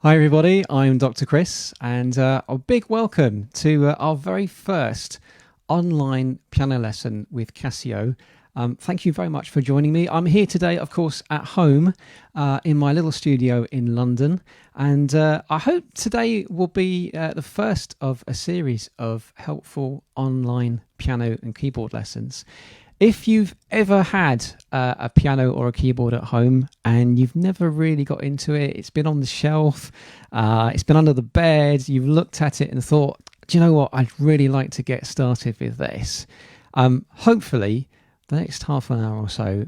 Hi everybody, I'm Dr Chris and a big welcome to our very first online piano lesson with Casio. Thank you very much for joining me. I'm here today, of course, at home in my little studio in London, and I hope today will be the first of a series of helpful online piano and keyboard lessons. If you've ever had a piano or a keyboard at home and you've never really got into it, it's been on the shelf, it's been under the bed, you've looked at it and thought, do you know what, I'd really like to get started with this. Hopefully the next half an hour or so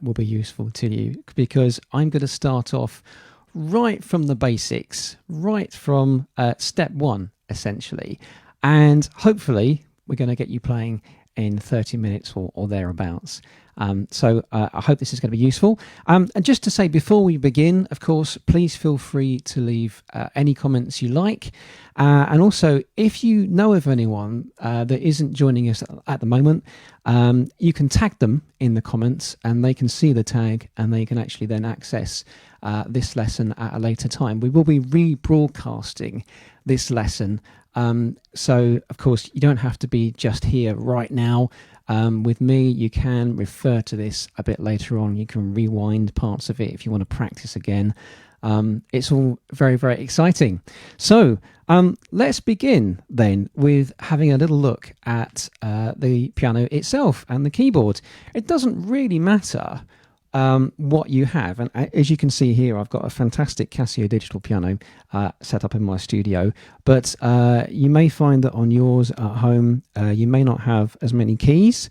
will be useful to you, because I'm going to start off right from the basics, right from step one essentially, and hopefully we're going to get you playing in 30 minutes or thereabouts. So I hope this is going to be useful. And just to say before we begin, of course, please feel free to leave any comments you like. And also, if you know of anyone that isn't joining us at the moment, you can tag them in the comments and they can see the tag and they can actually then access this lesson at a later time. We will be rebroadcasting this lesson. So, of course, you don't have to be just here right now with me. You can refer to this a bit later on. You can rewind parts of it if you want to practice again. It's all very, very exciting. So let's begin then with having a little look at the piano itself and the keyboard. It doesn't really matter what you have, and as you can see here, I've got a fantastic Casio digital piano set up in my studio, but you may find that on yours at home you may not have as many keys.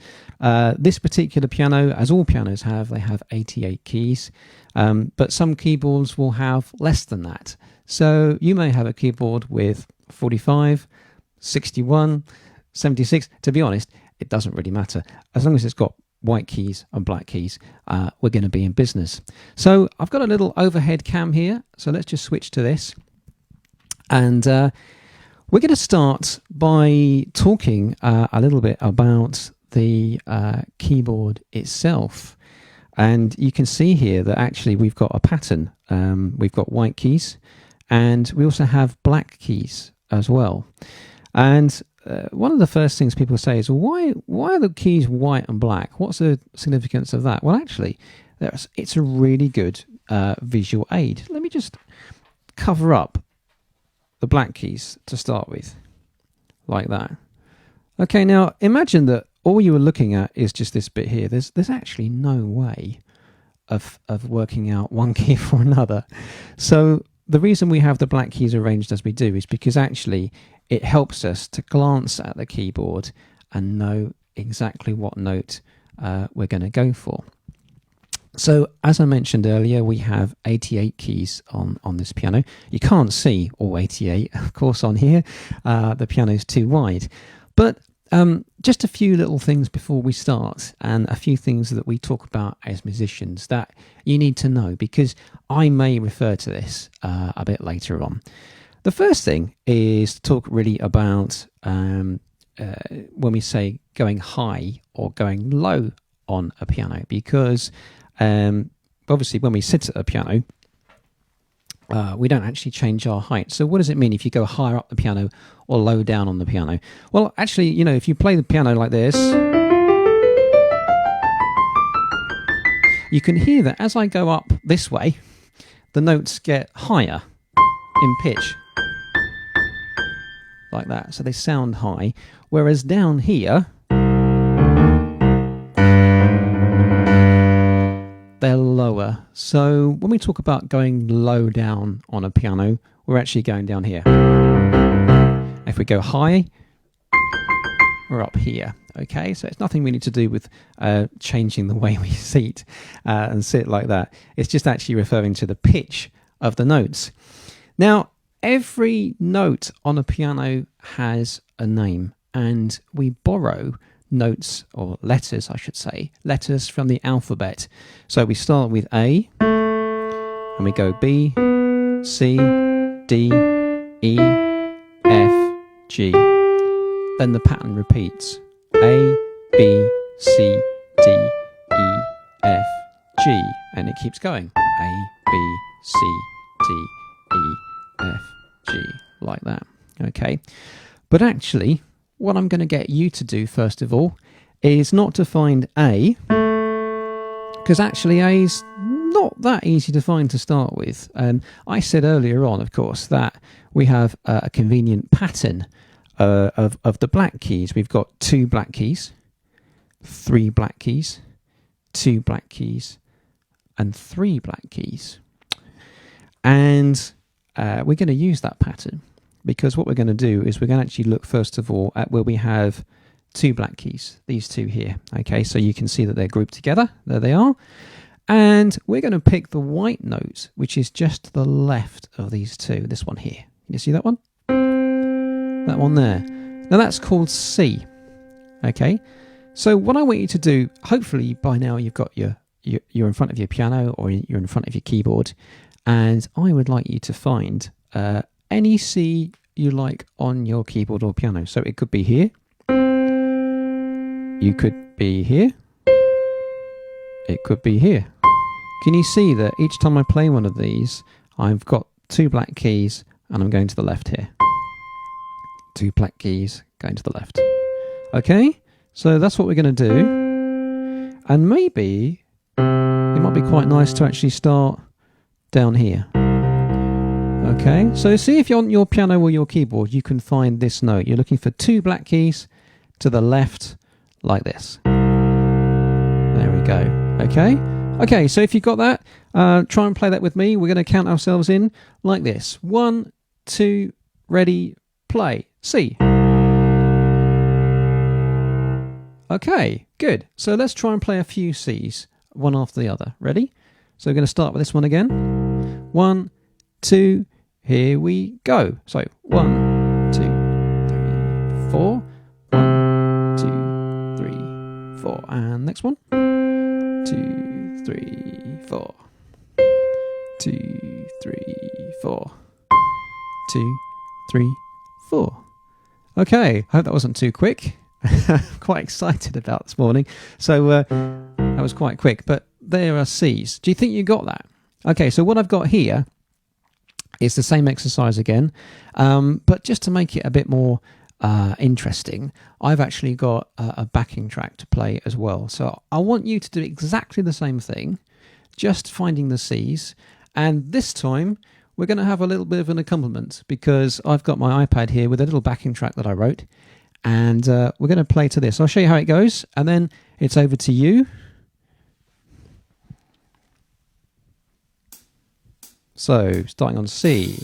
This particular piano, as all pianos have, they have 88 keys, but some keyboards will have less than that. So you may have a keyboard with 45, 61, 76. To be honest, it doesn't really matter. As long as it's got white keys and black keys, we're going to be in business. So I've got a little overhead cam here, so let's just switch to this, and we're going to start by talking a little bit about the keyboard itself. And you can see here that actually we've got a pattern. We've got white keys and we also have black keys as well. And one of the first things people say is, why are the keys white and black? What's the significance of that? Well, actually, it's a really good visual aid. Let me just cover up the black keys to start with, like that. Okay, now imagine that all you were looking at is just this bit here. There's actually no way of working out one key for another. So the reason we have the black keys arranged as we do is because actually it helps us to glance at the keyboard and know exactly what note we're going to go for. So as I mentioned earlier, we have 88 keys on this piano. You can't see all 88, of course, on here. The piano's too wide. But just a few little things before we start, and a few things that we talk about as musicians that you need to know, because I may refer to this a bit later on. The first thing is to talk really about when we say going high or going low on a piano, because obviously when we sit at a piano, we don't actually change our height. So what does it mean if you go higher up the piano or low down on the piano? Well, actually, you know, if you play the piano like this, you can hear that as I go up this way, the notes get higher in pitch, like that. So they sound high, whereas down here, they're lower. So when we talk about going low down on a piano, we're actually going down here. If we go high, we're up here. Okay, so it's nothing really to do with changing the way we seat and sit like that. It's just actually referring to the pitch of the notes. Now, every note on a piano has a name, and we borrow notes, or letters I should say, letters from the alphabet. So we start with A, and we go B, C, D, E, F, G. Then the pattern repeats. A, B, C, D, E, F, G. And it keeps going. A, B, C, D, E, F, G, like that. Okay. But actually, what I'm going to get you to do first of all is not to find A, because actually A is not that easy to find to start with. I said earlier on, of course, that we have a convenient pattern of the black keys. We've got 2 black keys, 3 black keys, 2 black keys, and 3 black keys. And we're going to use that pattern, because what we're going to do is we're going to actually look first of all at where we have 2 black keys, these 2 here. Okay, so you can see that they're grouped together. There they are. And we're going to pick the white note, which is just to the left of these 2. This one here. Can you see that one? That one there. Now that's called C. Okay, so what I want you to do, hopefully by now you've got you're in front of your piano or you're in front of your keyboard, and I would like you to find any C you like on your keyboard or piano. So it could be here, you could be here, it could be here. Can you see that each time I play one of these, I've got 2 black keys and I'm going to the left here. 2 black keys going to the left. Okay, so that's what we're going to do. And maybe it might be quite nice to actually start down here. Okay, so see if you're on your piano or your keyboard, you can find this note. You're looking for 2 black keys to the left, like this. There we go. Okay. Okay, so if you've got that, try and play that with me. We're going to count ourselves in like this. 1, 2, ready, play. C. Okay, good. So let's try and play a few C's, one after the other. Ready? So we're going to start with this one again. 1, 2, here we go. So 1, 2, 3, 4. 1, 2, 3, 4. And next one. 2, 3, 4. 2, 3, 4. 2, 3, 4. Okay, I hope that wasn't too quick. I'm quite excited about this morning. So that was quite quick, but there are C's. Do you think you got that? Okay, so what I've got here is the same exercise again, but just to make it a bit more interesting, I've actually got a backing track to play as well. So I want you to do exactly the same thing, just finding the C's, and this time we're going to have a little bit of an accompaniment, because I've got my iPad here with a little backing track that I wrote, and we're going to play to this. I'll show you how it goes, and then it's over to you. So, starting on C.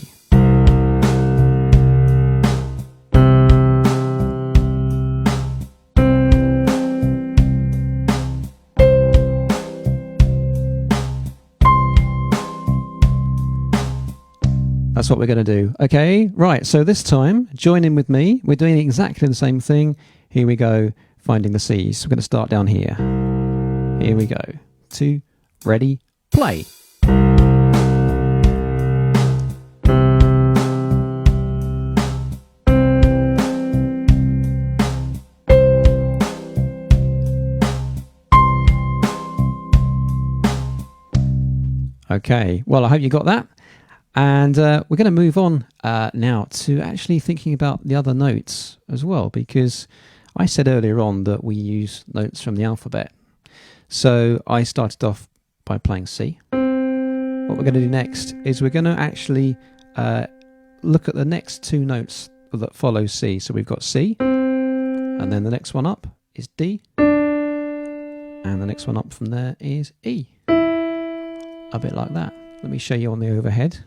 That's what we're going to do. Okay, right, so this time, join in with me. We're doing exactly the same thing. Here we go, finding the C's. We're going to start down here. Here we go. 2, ready, play. Okay, well, I hope you got that. And we're going to move on now to actually thinking about the other notes as well, because I said earlier on that we use notes from the alphabet. So I started off by playing C. What we're going to do next is we're going to actually look at the next 2 notes that follow C. So we've got C, and then the next one up is D, and the next one up from there is E. A bit like that. Let me show you on the overhead.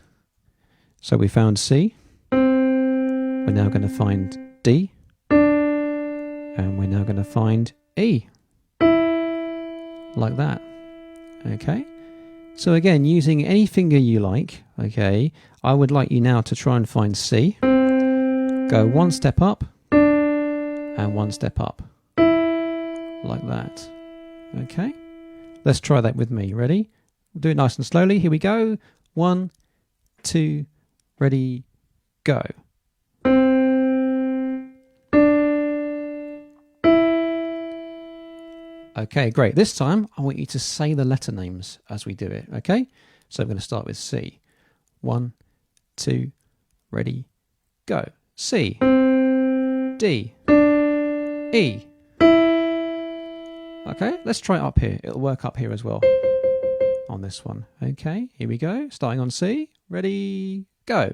So we found C, we're now going to find D, and we're now going to find E, like that. Okay, so again, using any finger you like, okay, I would like you now to try and find C, go 1 step up, and 1 step up, like that. Okay, let's try that with me. Ready? We'll do it nice and slowly. Here we go. 1, 2, ready, go. Okay, great. This time, I want you to say the letter names as we do it, okay? So I'm going to start with C. 1, 2, Ready, go. C, D, E. Okay, let's try it up here. It'll work up here as well on this one. Okay, here we go. Starting on C. Ready, go.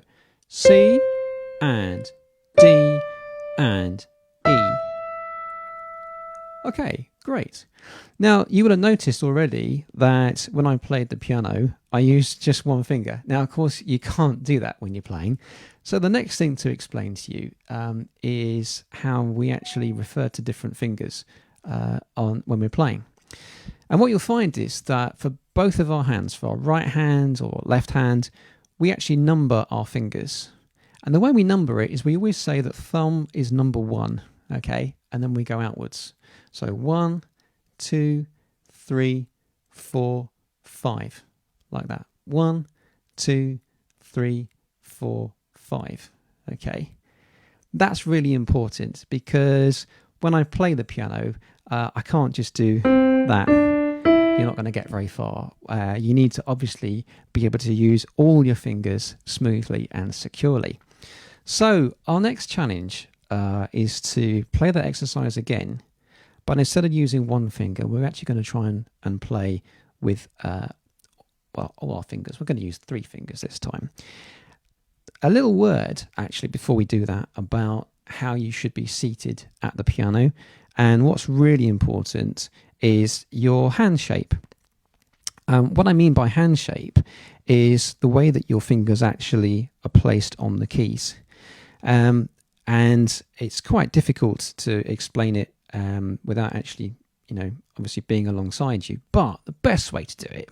C and D and E. Okay, great. Now, you would have noticed already that when I played the piano, I used just one finger. Now, of course, you can't do that when you're playing. So the next thing to explain to you is how we actually refer to different fingers when we're playing. And what you'll find is that for both of our hands, for our right hand or left hand, we actually number our fingers. And the way we number it is we always say that thumb is number 1, okay? And then we go outwards. So 1, 2, 3, 4, 5, like that. 1, 2, 3, 4, 5, okay? That's really important because when I play the piano, I can't just do that. You're not going to get very far. You need to obviously be able to use all your fingers smoothly and securely. So our next challenge is to play that exercise again, but instead of using one finger, we're actually going to try and play with all our fingers. We're going to use 3 fingers this time. A little word, actually, before we do that, about how you should be seated at the piano. And what's really important is your hand shape. What I mean by hand shape is the way that your fingers actually are placed on the keys. And it's quite difficult to explain it without actually, obviously being alongside you. But the best way to do it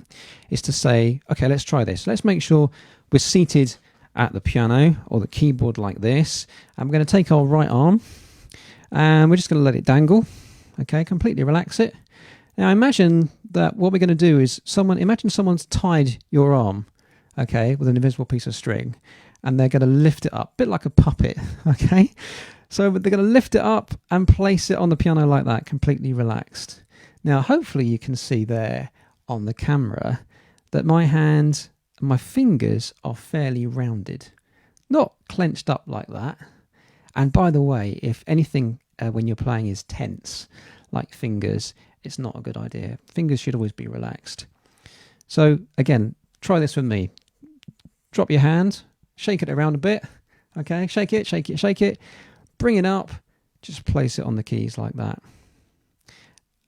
is to say, okay, let's try this. Let's make sure we're seated at the piano or the keyboard like this. And we're going to take our right arm and we're just going to let it dangle. Okay, completely relax it. Now imagine that what we're going to do is imagine someone's tied your arm, okay, with an invisible piece of string, and they're going to lift it up, a bit like a puppet, okay? So they're going to lift it up and place it on the piano like that, completely relaxed. Now hopefully you can see there on the camera that my hand and my fingers are fairly rounded, not clenched up like that. And by the way, if anything when you're playing is tense, like fingers, it's not a good idea. Fingers should always be relaxed. So again, try this with me. Drop your hand, shake it around a bit. Okay, shake it, shake it, shake it. Bring it up, just place it on the keys like that.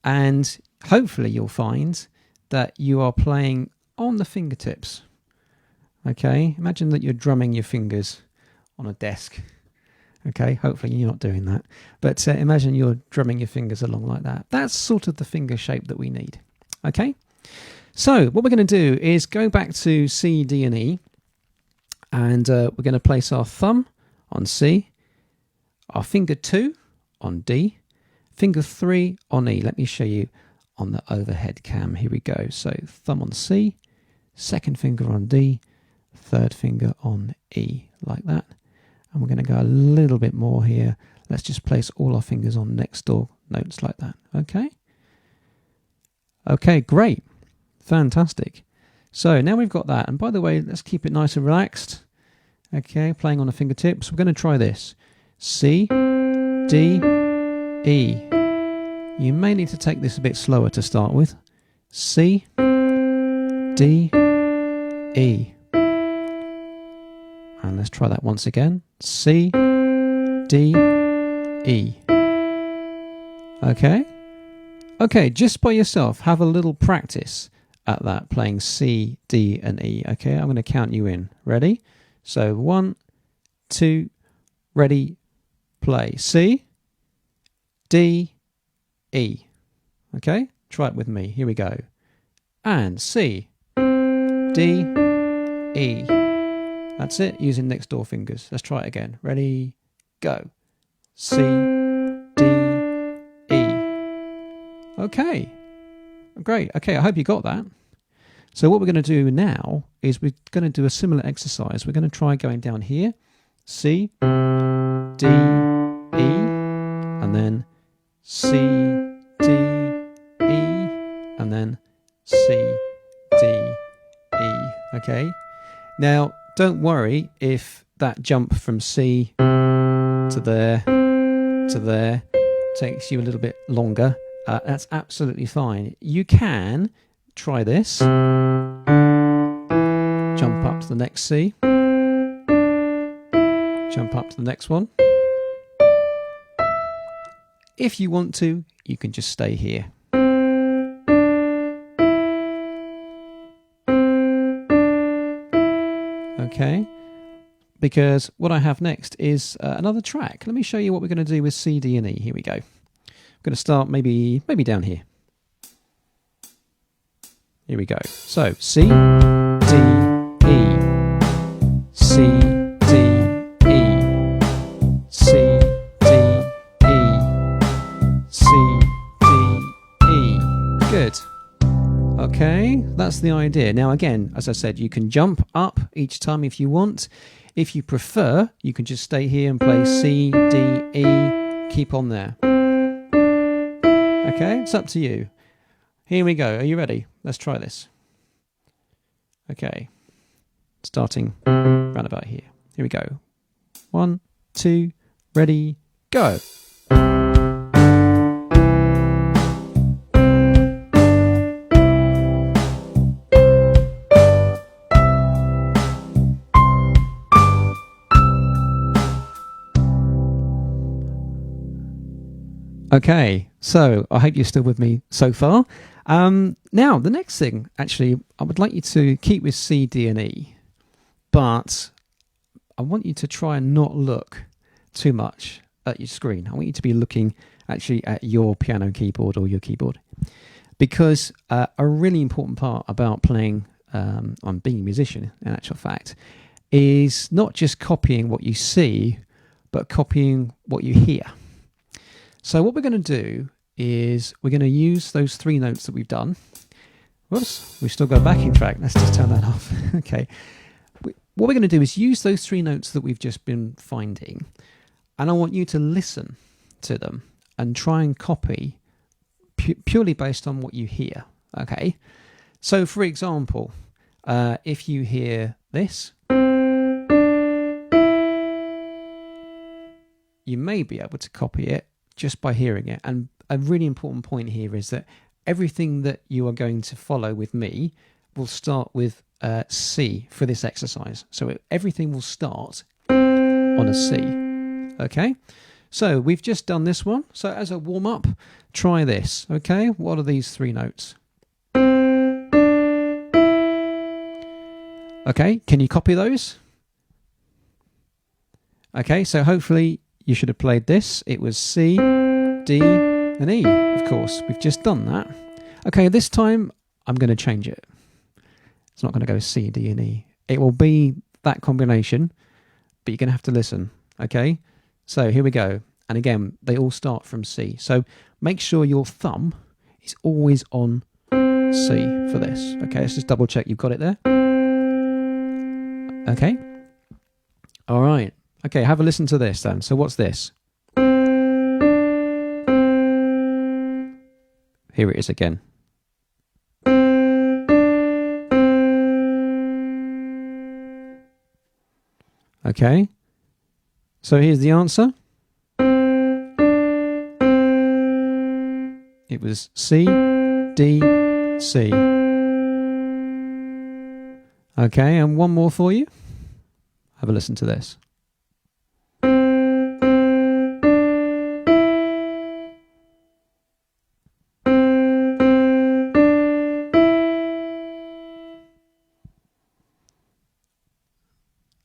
And hopefully you'll find that you are playing on the fingertips. Okay, imagine that you're drumming your fingers on a desk. Okay, hopefully you're not doing that. But imagine you're drumming your fingers along like that. That's sort of the finger shape that we need. Okay, so what we're going to do is go back to C, D and E. And we're going to place our thumb on C, our finger 2 on D, finger 3 on E. Let me show you on the overhead cam. Here we go. So thumb on C, second finger on D, third finger on E, like that. And we're going to go a little bit more here. Let's just place all our fingers on next door notes like that. Okay? Okay, great. Fantastic. So now we've got that. And by the way, let's keep it nice and relaxed. Okay, playing on the fingertips. We're going to try this. C, D, E. You may need to take this a bit slower to start with. C, D, E. And let's try that once again. C, D, E. Okay? Okay, just by yourself, have a little practice at that, playing C, D, and E. Okay, I'm going to count you in. Ready? So 1, 2, ready, play. C, D, E. Okay, try it with me. Here we go. And C, D, E. That's it, using next door fingers. Let's try it again. Ready, go. C, D, E. Okay, great. Okay, I hope you got that. So what we're going to do now is we're going to do a similar exercise. We're going to try going down here. C, D, E, and then C, D, E, and then C, D, E. Okay. Now, don't worry if that jump from C to there to there takes you a little bit longer, that's absolutely fine. You can try this. Jump up to the next C. Jump up to the next one. If you want to, you can just stay here. Okay, because what I have next is another track. Let me show you what we're going to do with C, D and E. Here we go. I'm going to start maybe down here. Here we go. So C, D, E, C, D, E, C, D, E, C, D, E. Good. Okay, that's the idea. Now again, as I said, you can jump up each time if you want. If you prefer, you can just stay here and play C, D, E, keep on there. Okay, it's up to you. Here we go. Are you ready? Let's try this. Okay, starting round about here. Here we go. 1, 2, ready, go. Okay, so I hope you're still with me so far. Now, the next thing, actually, I would like you to keep with C, D and E, but I want you to try and not look too much at your screen. I want you to be looking actually at your piano keyboard or your keyboard, because a really important part about playing, on being a musician, in actual fact, is not just copying what you see, but copying what you hear. So what we're going to do is we're going to use those 3 notes that we've done. Whoops, we've still got a backing track. Let's just turn that off. Okay. What we're going to do is use those 3 notes that we've just been finding, and I want you to listen to them and try and copy purely based on what you hear. Okay. So for example, if you hear this, you may be able to copy it just by hearing it. And a really important point here is that everything that you are going to follow with me will start with C for this exercise. So everything will start on a C. Okay, so we've just done this one. So as a warm-up, try this. Okay, what are these 3 notes? Okay, can you copy those? Okay, so hopefully you should have played this. It was C, D, and E, of course. We've just done that. Okay, this time I'm going to change it. It's not going to go C, D, and E. It will be that combination, but you're going to have to listen. Okay, so here we go. And again, they all start from C. So make sure your thumb is always on C for this. Okay, let's just double check you've got it there. Okay. All right. Okay, have a listen to this then. So what's this? Here it is again. Okay. So here's the answer. It was C, D, C. Okay, and one more for you. Have a listen to this.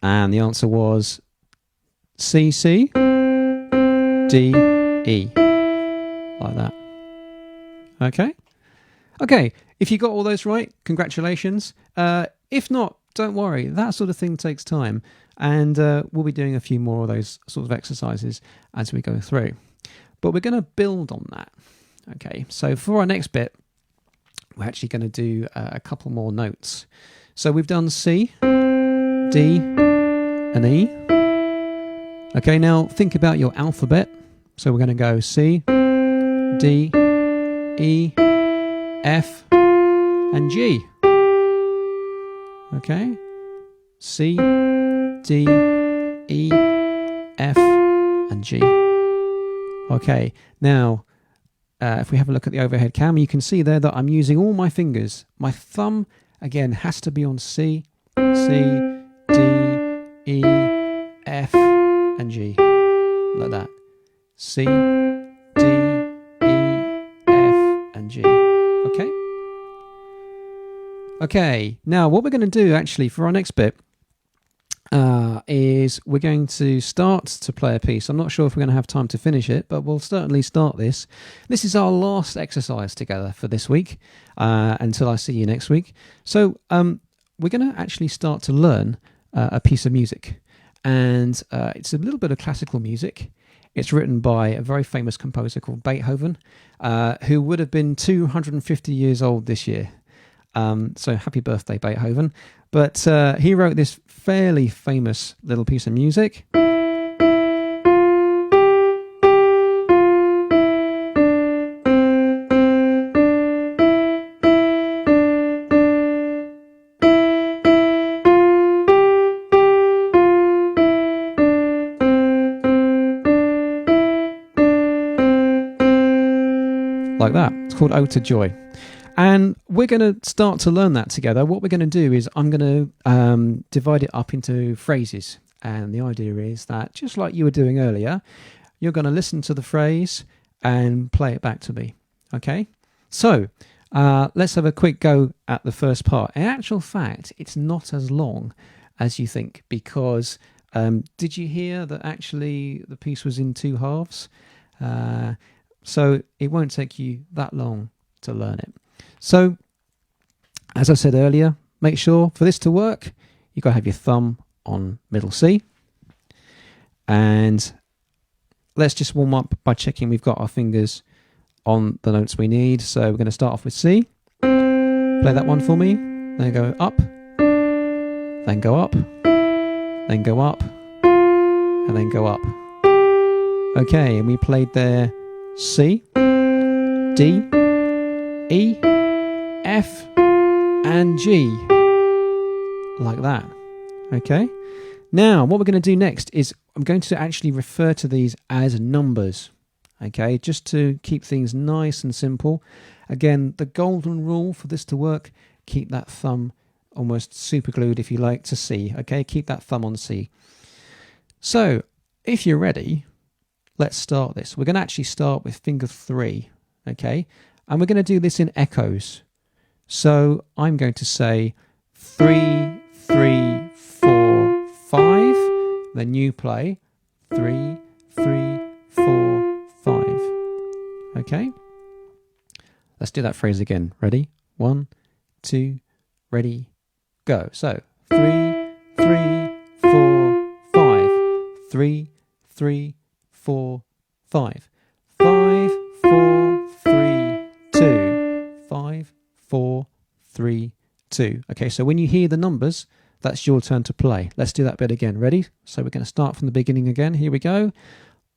And the answer was C, C, D, E. Like that. Okay. Okay. If you got all those right, congratulations. If not, don't worry. That sort of thing takes time. And we'll be doing a few more of those sort of exercises as we go through. But we're going to build on that. Okay. So for our next bit, we're actually going to do a couple more notes. So we've done C, D, and E. Okay, now think about your alphabet. So we're going to go C, D, E, F, and G. Okay, C, D, E, F, and G. Okay, now if we have a look at the overhead camera, you can see there that I'm using all my fingers. My thumb, again, has to be on C, D, E, F, and G. Like that. C, D, E, F, and G. Okay? Okay, now what we're going to do actually for our next bit is we're going to start to play a piece. I'm not sure if we're going to have time to finish it, but we'll certainly start this. This is our last exercise together for this week until I see you next week. So we're going to actually start to learn a piece of music, and it's a little bit of classical music. It's written by a very famous composer called Beethoven, who would have been 250 years old this year. So happy birthday, Beethoven. But he wrote this fairly famous little piece of music. Like that. It's called Ode to Joy. And we're going to start to learn that together. What we're going to do is I'm going to divide it up into phrases. And the idea is that, just like you were doing earlier, you're going to listen to the phrase and play it back to me. Okay? So, let's have a quick go at the first part. In actual fact, it's not as long as you think, because did you hear that actually the piece was in two halves? So it won't take you that long to learn it. So, as I said earlier, make sure for this to work, you've got to have your thumb on middle C. And let's just warm up by checking we've got our fingers on the notes we need. So we're going to start off with C. Play that one for me. Then go up. Then go up. Then go up. And then go up. Okay, and we played there C, D, E, F, and G, like that. Okay, now what we're going to do next is I'm going to actually refer to these as numbers. Okay, just to keep things nice and simple. Again, the golden rule for this to work, keep that thumb almost super glued, if you like, to C. Okay, keep that thumb on C. So if you're ready, let's start this. We're going to actually start with finger 3. Okay, and we're going to do this in echoes. So I'm going to say 3, 3, 4, 5. Then you play 3, 3, 4, 5. Okay? Let's do that phrase again. Ready? 1, 2, ready, go. So 3, 3, 4, 5. 3, 3, 4, 5. 5, 4, 3, 2. 5, 4, 3, 2. Okay, so when you hear the numbers, that's your turn to play. Let's do that bit again. Ready? So we're going to start from the beginning again. Here we go.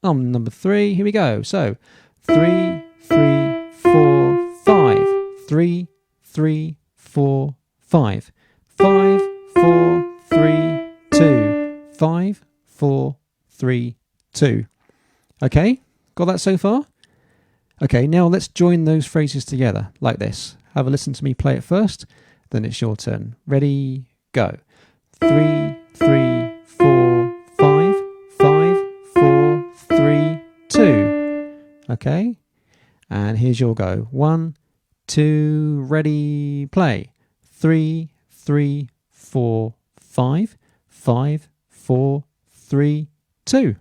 Number 3. Here we go. So 3, 3, 4, 5. 3, 3, 4, 5. 5, 4, 3, 2. 5, 4, 3, 2. Okay, got that so far? Okay, now let's join those phrases together like this. Have a listen to me play it first, then it's your turn. Ready, go. 3, 3, 4, 5. 5, 4, 3, 2. Okay, and here's your go. 1, 2, ready, play. 3, 3, 4, 5. 5, 4, 3, 2.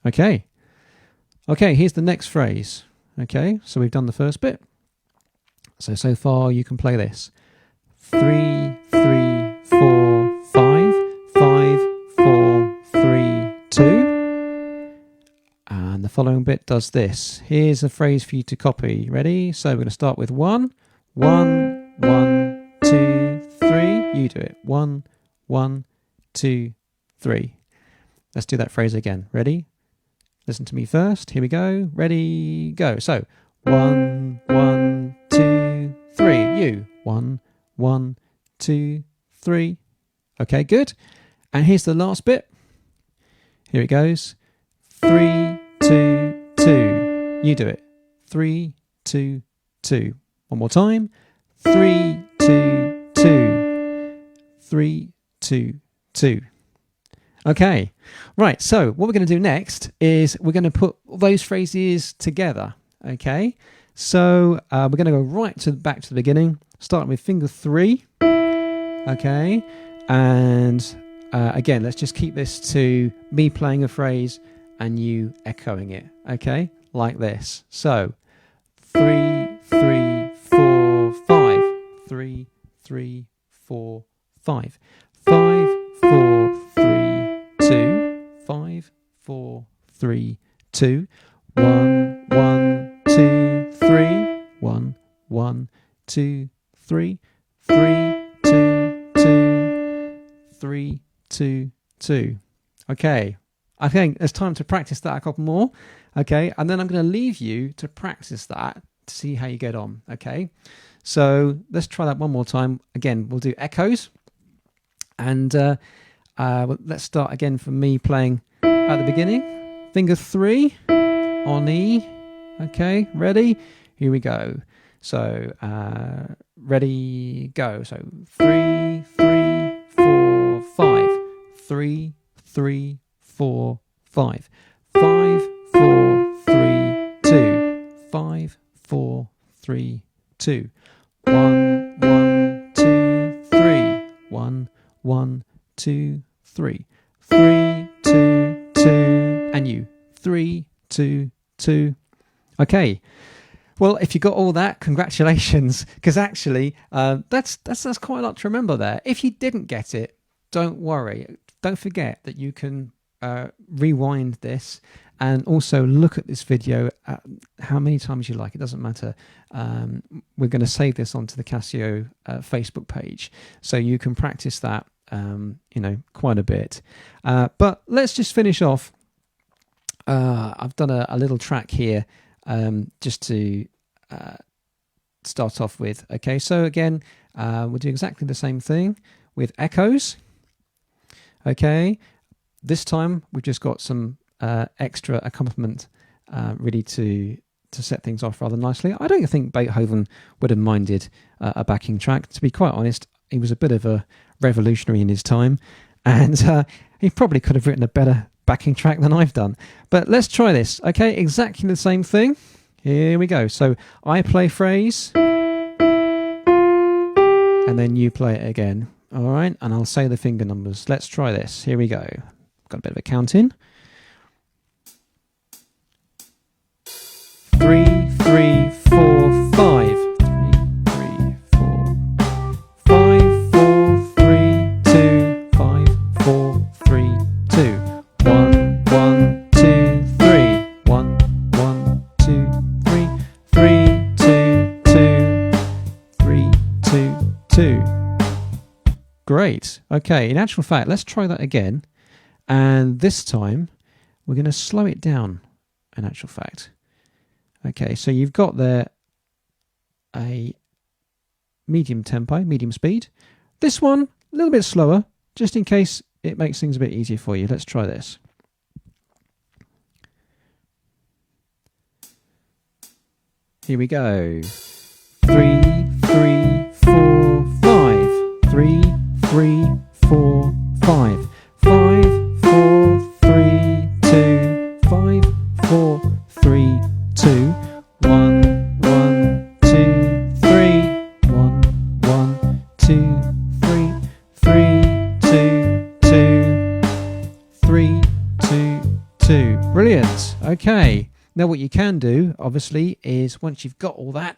Okay. Okay, here's the next phrase. Okay, so we've done the first bit. So far you can play this. 3, 3, 4, 5. 5, 4, 3, 2. And the following bit does this. Here's a phrase for you to copy. Ready? So we're going to start with 1. 1, 1, 2, 3. You do it. 1, 1, 2, 3. Let's do that phrase again. Ready? Listen to me first. Here we go. Ready, go. So 1, 1, 2, 3. You. 1, 1, 2, 3. Okay, good. And here's the last bit. Here it goes. 3, 2, 2. You do it. 3, 2, 2. One more time. 3, 2, 2. 3, 2, 2. Okay. Right. So what we're going to do next is we're going to put those phrases together. Okay. So we're going to go back to the beginning, starting with finger 3. Okay. And again, let's just keep this to me playing a phrase and you echoing it. Okay. Like this. So 3, 3, 4, 5. 3, 3, 4, 5. 5, 4, 3, 2. 5, 4, 3, 2. 1, 1, 2, 3. 1, 1, 2, 3. 3, 2, 2. 3, 2, 2. Okay. I think it's time to practice that a couple more. Okay. And then I'm going to leave you to practice that to see how you get on. Okay. So let's try that one more time. Again, we'll do echoes. And let's start again from me playing at the beginning. Finger 3 on E. Okay, ready? Here we go. So ready, go. So 3, 3, 4, 5. 3, 3, 4, 5. 5, 4, 3, 2. 5, 4, 3, 2. 1, 1, 2, 3. 1, 1, 2, 3. 3, 2, 2. And you. 3, 2, 2. Okay. Well, if you got all that, congratulations, because actually that's quite a lot to remember there. If you didn't get it, don't worry. Don't forget that you can rewind this and also look at this video how many times you like. It doesn't matter. We're going to save this onto the Casio Facebook page, so you can practice that, quite a bit. But let's just finish off. I've done a little track here just to start off with. Okay, so again, we'll do exactly the same thing with echoes. Okay, this time we've just got some extra accompaniment really to set things off rather nicely. I don't think Beethoven would have minded a backing track. To be quite honest, he was a bit of a revolutionary in his time, and he probably could have written a better backing track than I've done. But let's try this. Okay, exactly the same thing. Here we go. So I play phrase, and then you play it again. All right, and I'll say the finger numbers. Let's try this. Here we go. Got a bit of a count in. 3, 3, 4, 5. 3, 3, 4. 5, 4, 3, 2. 5, 4, 3, 2. 1, 1, 2, 3. 1, 1, 2, 3. 3, 2, 2. 3, 2, 2. Great. Okay, in actual fact, let's try that again. And this time, we're going to slow it down, in actual fact. Okay, so you've got there a medium tempo, medium speed. This one, a little bit slower, just in case it makes things a bit easier for you. Let's try this. Here we go. 3, 3, 4, 5. 3, 3, 4, 5. 5, 4, 3, 2. 5, 4, 3, 2. 1, 1, 2, 3. 1, 1, 2, 3. 3, 2, 2. 3, 2, 2. Brilliant. Okay. Now what you can do, obviously, is once you've got all that,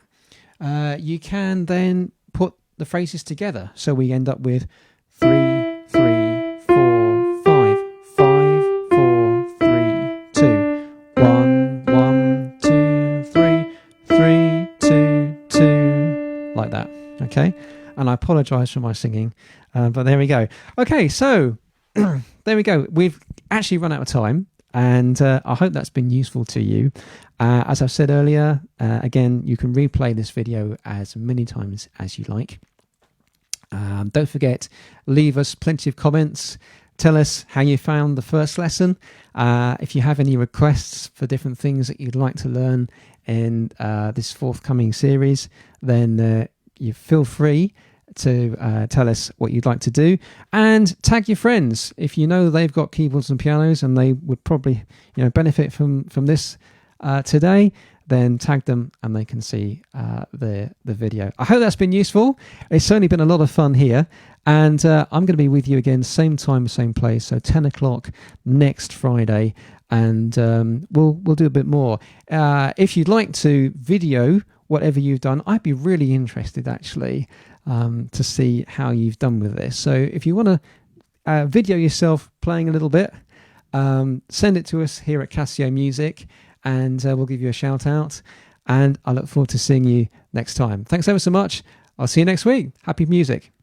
you can then put the phrases together. So we end up with 3, 3, 4, 5, 5, 4, 3, 2, 1, 1, 2, 3, 3, 2, 2, like that. Okay, and I apologise for my singing, but there we go. Okay, so there we go. We've actually run out of time. And I hope that's been useful to you. As I've said earlier, again, you can replay this video as many times as you like. Don't forget, leave us plenty of comments. Tell us how you found the first lesson. If you have any requests for different things that you'd like to learn in this forthcoming series, then you feel free to tell us what you'd like to do, and tag your friends if you know they've got keyboards and pianos and they would probably benefit from this today. Then tag them and they can see the video. I hope that's been useful. It's certainly been a lot of fun here, and I'm going to be with you again same time, same place, so 10 o'clock next Friday, and we'll do a bit more. If you'd like to video whatever you've done, I'd be really interested actually to see how you've done with this. So if you want to video yourself playing a little bit, send it to us here at Casio Music, and we'll give you a shout out, and I look forward to seeing you next time. Thanks ever so much. I'll see you next week. Happy music.